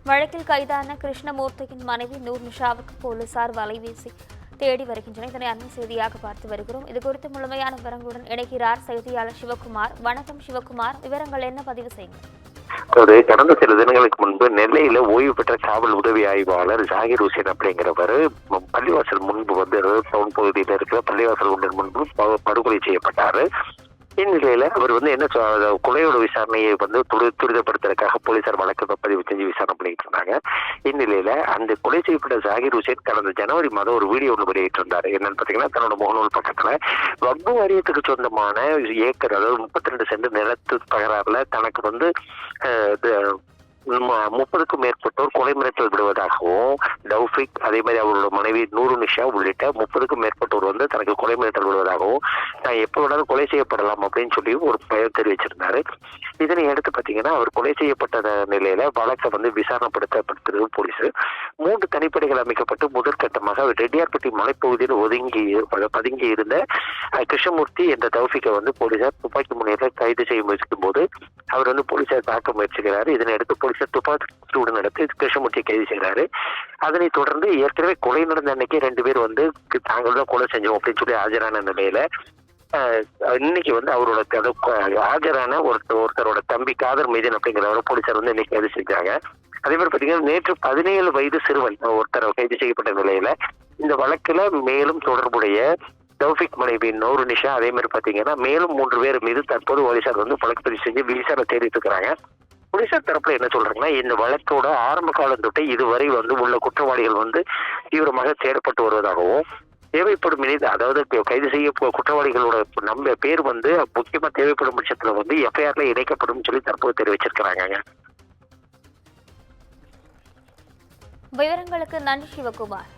வழக்கில் கைதான கிருஷ்ணமூர்த்தியின் மனைவி நூர் நிஷாவுக்கு போலீசார் வலைவீசி தேடி வருகின்றனர். இதனை அண்மை செய்தியாக பார்த்து வருகிறோம். இதுகுறித்து முழுமையான விவரங்களுடன் இணைக்கிறார் செய்தியாளர் சிவகுமார். வணக்கம் சிவகுமார், விவரங்கள் என்ன பதிவு செய்யுங்க. கடந்த சில தினங்களுக்கு முன்பு நெல்லையில ஓய்வு பெற்ற காவல் உதவி ஆய்வாளர் ஜாகிர் ஹுசேன் அப்படிங்கிறவர் பள்ளிவாசல் முன்பு வந்து டவுன் பகுதியில் இருக்கிற பள்ளிவாசல் ஒன்றின் முன்பு படுகொலை செய்யப்பட்டாரு. இந்நிலையில அவர் வந்து என்ன கொலையோட விசாரணையை வந்து துரிதப்படுத்துறதுக்காக போலீசார் வழக்கு பதிவு செஞ்சு விசாரணை பண்ணிட்டு இருந்தாங்க. இந்நிலையில அந்த கொலை செய்யப்பட்ட ஜாகிர் ஹுசேன் கடந்த ஜனவரி மாதம் ஒரு வீடியோ ஒன்று வெளியிட்டிருந்தாரு. என்னன்னு பாத்தீங்கன்னா, தன்னோட முகநூல் பக்கத்துல வக்பு வாரியத்துக்கு சொந்தமான ஏக்கர், அதாவது 32 சென்ட் நிலத்து தகராறுல தனக்கு வந்து 30க்கும் மேற்பட்டோர் கொலை மிரட்டல் விடுவதாகவும், டவுஃபிக் அதே மாதிரி அவரோட மனைவி நூறு நிஷா உள்ளிட்ட 30க்கும் மேற்பட்டோர் வந்து தனக்கு கொலை மிரட்டல் விடுவதாகவும், நான் எப்போ வேணாலும் கொலை செய்யப்படலாம் அப்படின்னு சொல்லி ஒரு பெயர் தெரிவிச்சிருந்தாரு. இதனை அடுத்து பாத்தீங்கன்னா, அவர் கொலை செய்யப்பட்ட நிலையில வழக்கை வந்து விசாரணைப்படுத்தப்படுத்துறது போலீஸ். 3 தனிப்படைகள் அமைக்கப்பட்டு முதற்கட்டமாக ரெட்டியார்பட்டி மலைப்பகுதியில் பதுங்கி இருந்த கிருஷ்ணமூர்த்தி என்ற தௌஃபிக்கை வந்து போலீசார் துப்பாக்கி முனையில் கைது செய்ய முயற்சிக்கும் போது அவர் வந்து போலீசார் தாக்க முயற்சிக்கிறாரு. இதனை அடுத்து போலீசார் துப்பாக்கி சூடு நடத்தி கிருஷ்ணமூர்த்தியை கைது செய்கிறாரு. அதனை தொடர்ந்து ஏற்கனவே கொலை நடந்த அன்னைக்கு 2 பேர் வந்து தாங்கள் தான் கொலை செஞ்சோம் அப்படின்னு சொல்லி ஆஜரான நிலையில இன்னைக்கு வந்து அவரோட ஆஜரான ஒருத்தரோட தம்பி காதர் மைதீன் அப்படிங்கிறவரை போலீசார் வந்து இன்னைக்கு கைது செஞ்சாங்க. அதே மாதிரி பாத்தீங்கன்னா, நேற்று 17 வயது சிறுவன் ஒருத்தர் கைது செய்யப்பட்ட நிலையில இந்த வழக்குல மேலும் தொடர்புடைய தௌஃபிக் மனைவி நூறு நிஷா, அதே மாதிரி பாத்தீங்கன்னா மேலும் 3 பேர் மீது தற்போது போலீசார் வந்து வழக்கு பதிவு செஞ்சு விசாரணை தேடிட்டு இருக்கிறாங்க. போலீசார் தரப்புல என்ன சொல்றாங்கன்னா, இந்த வழக்கோட ஆரம்ப காலம் தொட்டே இதுவரை வந்து உள்ள குற்றவாளிகள் வந்து தீவிரமாக தேடப்பட்டு வருவதாகவும், தேவைப்படும் அதாவது கைது செய்ய குற்றவாளிகளோட பேர் வந்து முக்கியமா தேவைப்படும் பட்சத்துல வந்து எஃப்ஐஆர்ல இணைக்கப்படும் சொல்லி தற்போது தெரிவிச்சிருக்கிறாங்க. விவரங்களுக்கு நன்றி சிவகுமார்.